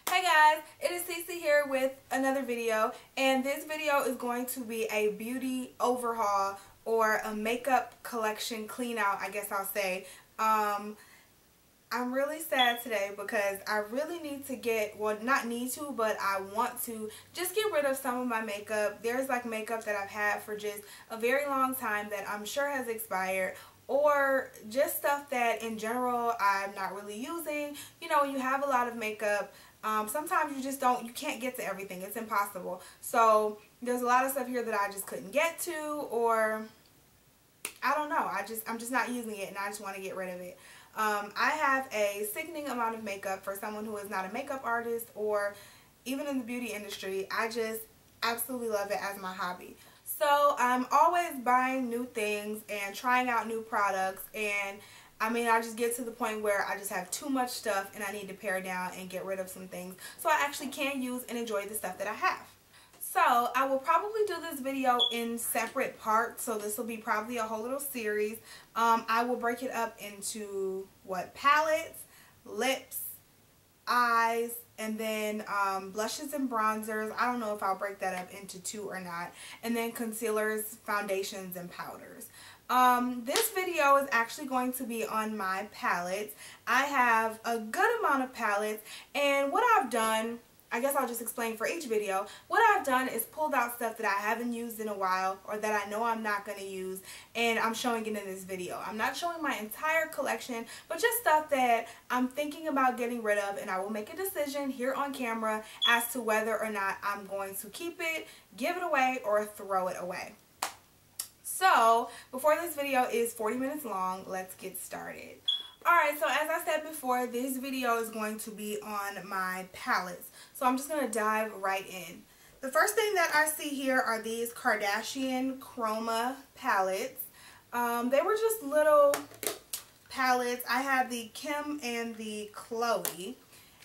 Hey guys, it is Cece here with another video, and this video is going to be a beauty overhaul or a makeup collection clean out, I guess I'll say. I'm really sad today because I really need to get, well, not need to, but I want to just get rid of some of my makeup. There's like makeup that I've had for just a very long time that I'm sure has expired, or just stuff that in general I'm not really using. You know, when you have a lot of makeup, sometimes you can't get to everything. It's impossible. So there's a lot of stuff here that I just couldn't get to, or I don't know. I'm just not using it, and I just want to get rid of it. I have a sickening amount of makeup for someone who is not a makeup artist or even in the beauty industry. I just absolutely love it as my hobby. So I'm always buying new things and trying out new products, and I mean, I just get to the point where I just have too much stuff and I need to pare down and get rid of some things so I actually can use and enjoy the stuff that I have. So I will probably do this video in separate parts, so this will be probably a whole little series. I will break it up into palettes, lips, eyes, and then blushes and bronzers. I don't know if I'll break that up into two or not. And then concealers, foundations, and powders. This video is actually going to be on my palettes. I have a good amount of palettes, and what I've done, I guess I'll just explain for each video. What I've done is pulled out stuff that I haven't used in a while, or that I know I'm not going to use, and I'm showing it in this video. I'm not showing my entire collection, but just stuff that I'm thinking about getting rid of, and I will make a decision here on camera as to whether or not I'm going to keep it, give it away, or throw it away. So, before this video is 40 minutes long, let's get started. Alright, so as I said before, this video is going to be on my palettes. So I'm just going to dive right in. The first thing that I see here are these Kardashian Chroma palettes. They were just little palettes. I have the Kim and the Chloe.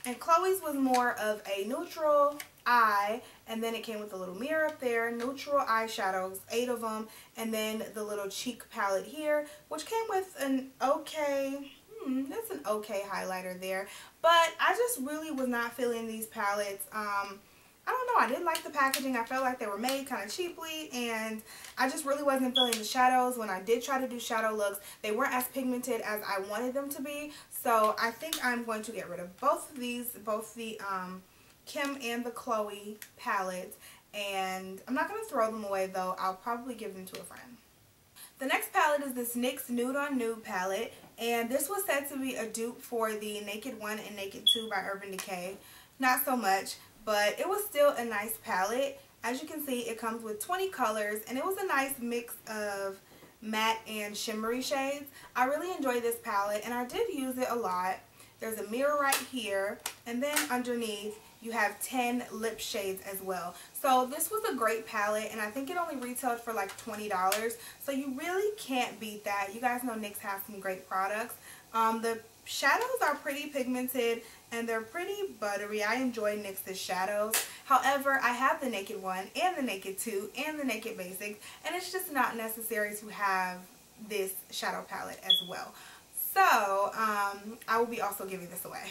And Chloe's was more of a neutral eye, and then it came with a little mirror up there, neutral eyeshadows, 8 of them, and then the little cheek palette here, which came with an okay... that's an okay highlighter there, but I just really was not feeling these palettes. I don't know, I didn't like the packaging. I felt like they were made kind of cheaply, and I just really wasn't feeling the shadows. When I did try to do shadow looks, they weren't as pigmented as I wanted them to be, so I think I'm going to get rid of both of these, both the Kim and the Chloe palettes, and I'm not going to throw them away though. I'll probably give them to a friend. The next palette is this NYX Nude on Nude palette, and this was said to be a dupe for the Naked 1 and Naked 2 by Urban Decay. Not so much, but it was still a nice palette. As you can see, it comes with 20 colors, and it was a nice mix of matte and shimmery shades. I really enjoyed this palette, and I did use it a lot. There's a mirror right here, and then underneath you have 10 lip shades as well. So this was a great palette, and I think it only retailed for like $20. So you really can't beat that. You guys know NYX has some great products. The shadows are pretty pigmented, and they're pretty buttery. I enjoy NYX's shadows. However, I have the Naked 1 and the Naked 2 and the Naked Basics, and it's just not necessary to have this shadow palette as well. So, I will be also giving this away.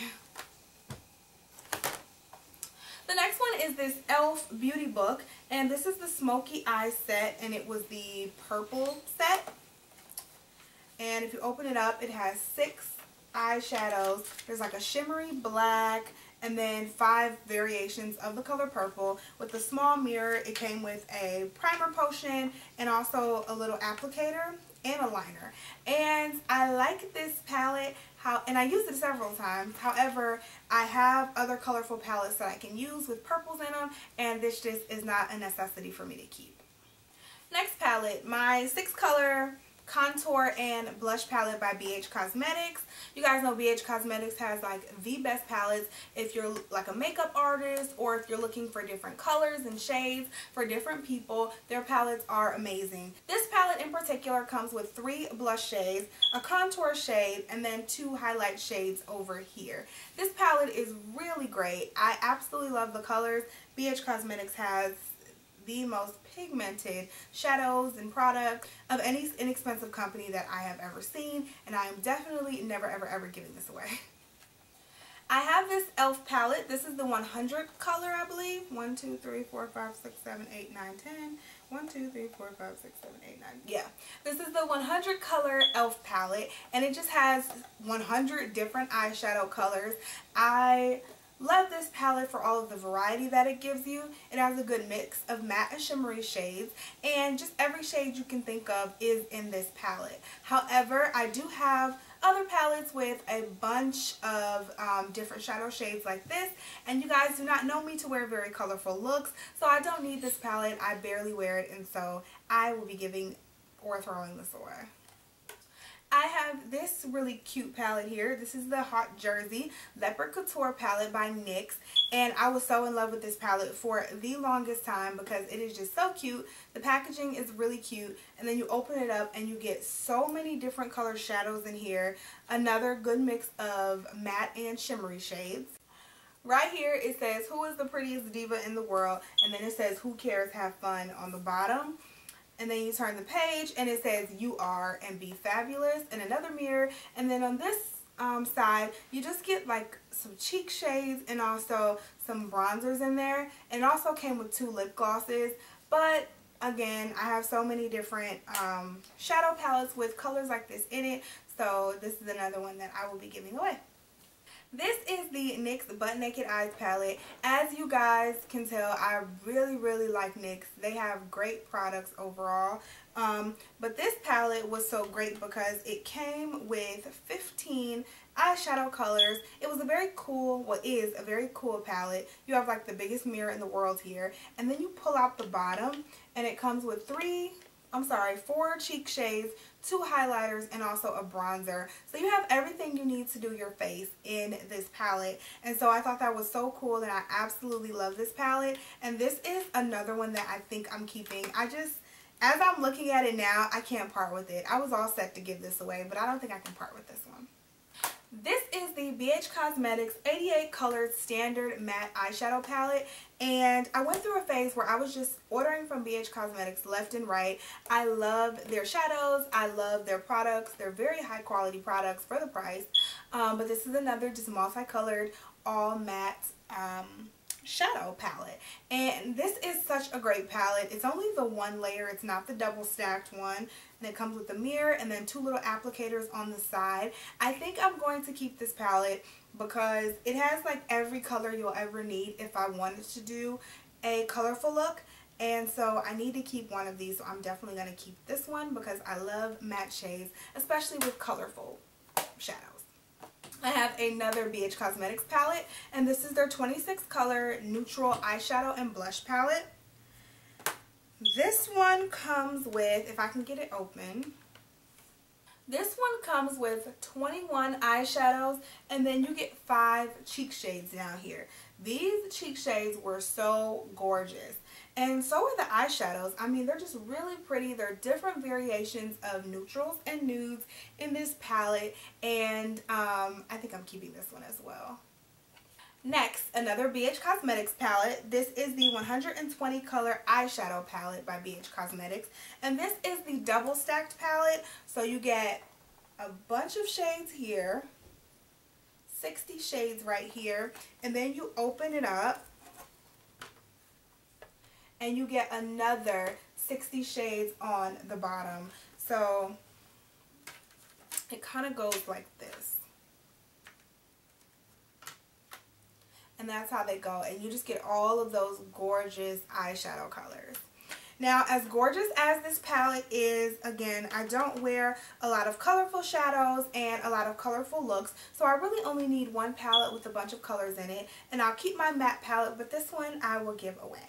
The next one is this e.l.f. Beauty Book, and this is the Smoky Eye set, and it was the purple set. And if you open it up, it has 6 eyeshadows. There's like a shimmery black, and then 5 variations of the color purple. With the small mirror, it came with a primer potion and also a little applicator and a liner. And I like this palette, and I used it several times. However, I have other colorful palettes that I can use with purples in them, and this just is not a necessity for me to keep. Next palette, my 6 color contour and blush palette by BH Cosmetics. You guys know BH Cosmetics has like the best palettes if you're like a makeup artist, or if you're looking for different colors and shades for different people. Their palettes are amazing. This palette in particular comes with 3 blush shades, a contour shade, and then 2 highlight shades over here. This palette is really great. I absolutely love the colors. BH Cosmetics has the most pigmented shadows and products of any inexpensive company that I have ever seen, and I am definitely never ever giving this away. I have this e.l.f. palette. This is the 100 color, I believe. 1, 2, 3, 4, 5, 6, 7, 8, 9, 10. 1, 2, 3, 4, 5, 6, 7, 8, 9. Yeah. This is the 100 color e.l.f. palette, and it just has 100 different eyeshadow colors. I love this palette for all of the variety that it gives you. It has a good mix of matte and shimmery shades, and just every shade you can think of is in this palette. However, I do have other palettes with a bunch of different shadow shades like this, and you guys do not know me to wear very colorful looks, so I don't need this palette. I barely wear it, and so I will be giving or throwing this away. I have this really cute palette here. This is the Hot Jersey Leopard Couture palette by NYX, and I was so in love with this palette for the longest time because it is just so cute. The packaging is really cute, and then you open it up and you get so many different color shadows in here. Another good mix of matte and shimmery shades. Right here it says, "Who is the prettiest diva in the world?" And then it says, "Who cares, have fun" on the bottom. And then you turn the page and it says, "You are and be fabulous," and another mirror. And then on this side, you just get like some cheek shades and also some bronzers in there. And it also came with 2 lip glosses. But again, I have so many different shadow palettes with colors like this in it. So this is another one that I will be giving away. This is the NYX Butt Naked Eyes palette. As you guys can tell, I really like NYX. They have great products overall. But this palette was so great because it came with 15 eyeshadow colors. It was a very cool, well, is a very cool palette. You have like the biggest mirror in the world here. And then you pull out the bottom and it comes with 4 cheek shades, 2 highlighters, and also a bronzer. So you have everything you need to do your face in this palette. And so I thought that was so cool, and I absolutely love this palette. And this is another one that I think I'm keeping. As I'm looking at it now, I can't part with it. I was all set to give this away, but I don't think I can part with this one. This is the BH Cosmetics 88 Colored Standard Matte Eyeshadow Palette, and I went through a phase where I was just ordering from BH Cosmetics left and right. I love their shadows. I love their products. They're very high quality products for the price, but this is another just multicolored all matte shadow palette, and this is such a great palette. It's only the 1 layer, it's not the double stacked one, and it comes with a mirror and then 2 little applicators on the side. I think I'm going to keep this palette because it has like every color you'll ever need if I wanted to do a colorful look, and so I need to keep one of these. So I'm definitely going to keep this one because I love matte shades, especially with colorful shadows. I have another BH Cosmetics palette, and this is their 26 color neutral eyeshadow and blush palette. This one comes with, if I can get it open, this one comes with 21 eyeshadows, and then you get 5 cheek shades down here. These cheek shades were so gorgeous, and so are the eyeshadows. I mean, they're just really pretty. They're different variations of neutrals and nudes in this palette, and I think I'm keeping this one as well. Next, another BH Cosmetics palette. This is the 120 color eyeshadow palette by BH Cosmetics, and this is the double stacked palette. So you get a bunch of shades here, 60 shades right here, and then you open it up and you get another 60 shades on the bottom. So it kind of goes like this. And that's how they go, and you just get all of those gorgeous eyeshadow colors. Now, as gorgeous as this palette is, again, I don't wear a lot of colorful shadows and a lot of colorful looks, so I really only need 1 palette with a bunch of colors in it, and I'll keep my matte palette, but this one I will give away.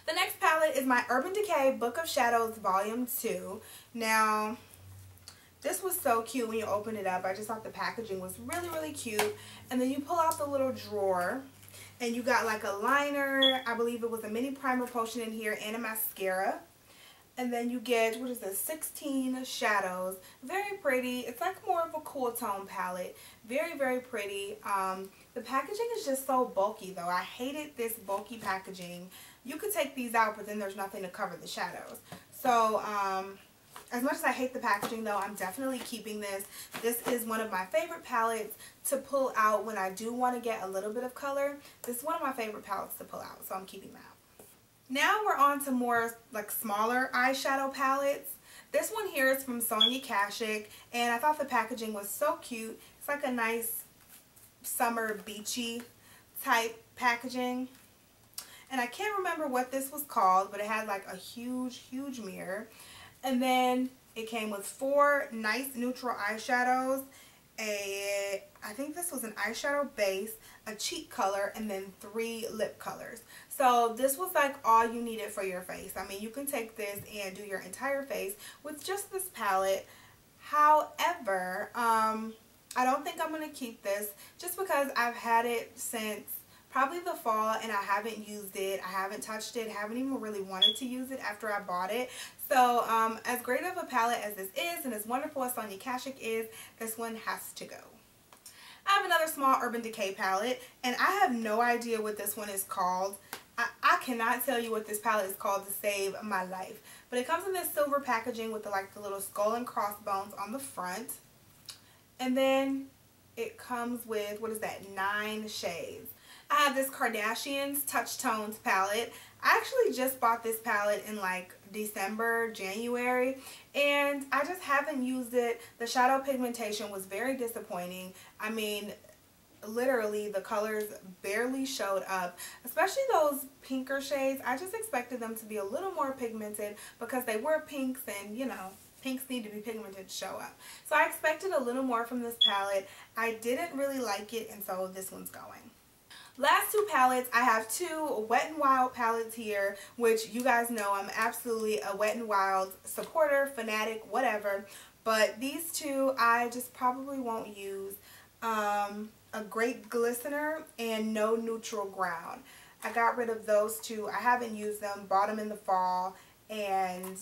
The next palette is my Urban Decay Book of Shadows Volume 2. Now, this was so cute when you open it up. I just thought the packaging was really cute. And then you pull out the little drawer, and you got like a liner. I believe it was a mini primer potion in here and a mascara. And then you get, what is this, 16 shadows. Very pretty. It's like more of a cool tone palette. Very pretty. The packaging is just so bulky though. I hated this bulky packaging. You could take these out, but then there's nothing to cover the shadows. So as much as I hate the packaging though, I'm definitely keeping this. This is one of my favorite palettes to pull out when I do want to get a little bit of color. This is one of my favorite palettes to pull out, so I'm keeping that. Now we're on to more like smaller eyeshadow palettes. This one here is from Sonia Kashuk, and I thought the packaging was so cute. It's like a nice summer beachy type packaging. And I can't remember what this was called, but it had like a huge mirror. And then it came with 4 nice neutral eyeshadows. I think this was an eyeshadow base, a cheek color, and then 3 lip colors. So this was like all you needed for your face. I mean, you can take this and do your entire face with just this palette. However, I don't think I'm going to keep this just because I've had it since probably the fall and I haven't used it. I haven't touched it. Haven't even really wanted to use it after I bought it. So as great of a palette as this is and as wonderful as Sonia Kashuk is, this one has to go. I have another small Urban Decay palette, and I have no idea what this one is called. I cannot tell you what this palette is called to save my life. But it comes in this silver packaging with the little skull and crossbones on the front. And then it comes with, what is that, 9 shades. I have this Kardashians Touch Tones palette. I actually just bought this palette in like December, January, and I just haven't used it. The shadow pigmentation was very disappointing. I mean, literally the colors barely showed up, especially those pinker shades. I just expected them to be a little more pigmented because they were pinks, and you know, pinks need to be pigmented to show up. So I expected a little more from this palette. I didn't really like it, and so this one's going. Last 2 palettes, I have 2 Wet n Wild palettes here, which you guys know I'm absolutely a Wet n Wild supporter, fanatic, whatever. But these 2 I just probably won't use. A Great Glistener and No Neutral Ground. I got rid of those 2. I haven't used them, bought them in the fall, and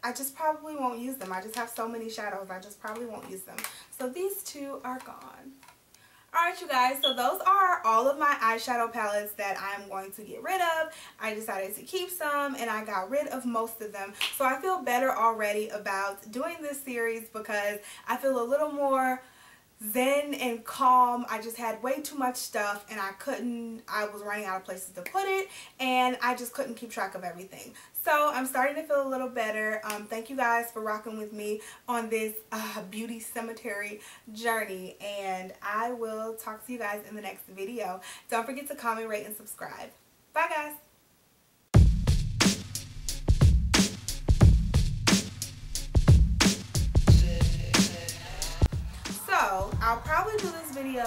I just probably won't use them. I just have so many shadows, I just probably won't use them. So these 2 are gone. Alright you guys, so those are all of my eyeshadow palettes that I'm going to get rid of. I decided to keep some and I got rid of most of them. So I feel better already about doing this series because I feel a little more zen and calm. I just had way too much stuff and I was running out of places to put it, and I just couldn't keep track of everything. So I'm starting to feel a little better. Thank you guys for rocking with me on this beauty cemetery journey, and I will talk to you guys in the next video. Don't forget to comment, rate, and subscribe. Bye guys. So I'll probably do this video.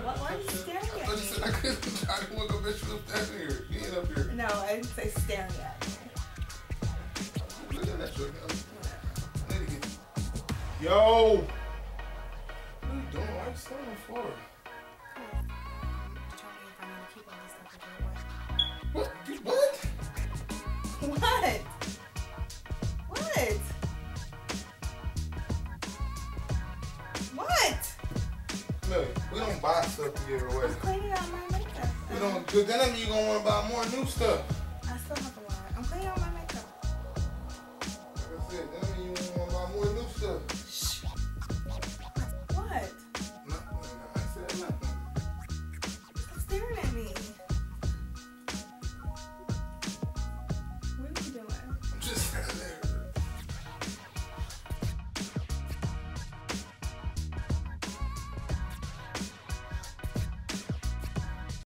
Why are you staring at me? I thought you said I couldn't. I didn't want to go bet you up standing here. Get up here. No, I didn't say staring at me. Looking at you. Yo! What are you doing? Why are you sitting on the floor? What? What? What? What? What? Look, we don't buy stuff to give away. I'm cleaning out my makeup. We don't, because then you're going to want to buy more new stuff.